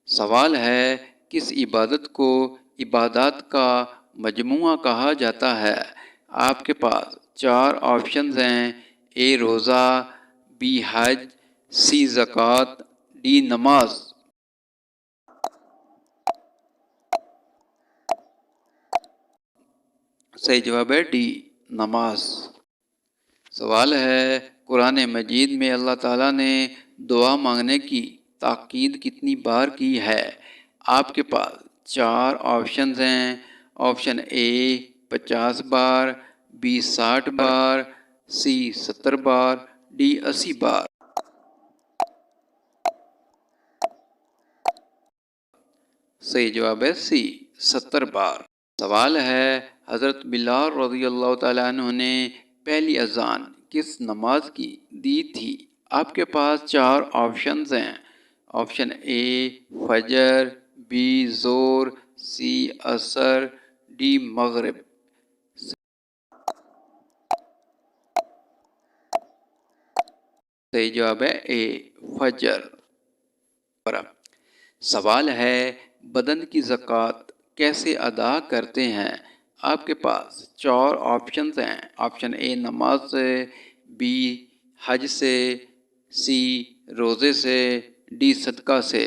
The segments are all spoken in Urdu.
سوال ہے کس عبادت کو عبادات کا مجموعہ کہا جاتا ہے؟ آپ کے پاس 4 آپشنز ہیں: اے روزہ، بی حج، سی زکوٰۃ، ڈی نماز۔ صحیح جواب ہے ڈی نماز۔ سوال ہے قرآن مجید میں اللہ تعالیٰ نے دعا مانگنے کی تاکید کتنی بار کی ہے؟ آپ کے پاس 4 آپشنز ہیں: آپشن اے 50 بار، بی 60 بار، سی 70 بار، ڈی 80 بار۔ صحیح جواب ہے سی 70 بار۔ سوال ہے حضرت بلال رضی اللہ تعالیٰ عنہ نے پہلی اذان کس نماز کی دی تھی؟ آپ کے پاس 4 آپشنز ہیں: آپشن اے فجر، بی ظہر، سی عصر، ڈی مغرب۔ صحیح جواب ہے اے فجر۔ سوال ہے بدن کی زکوٰۃ کیسے ادا کرتے ہیں؟ آپ کے پاس 4 آپشنز ہیں: آپشن اے نماز سے، بی حج سے، سی روزے سے، ڈی صدقہ سے۔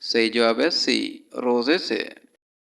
صحیح جواب ہے سی روزے سے۔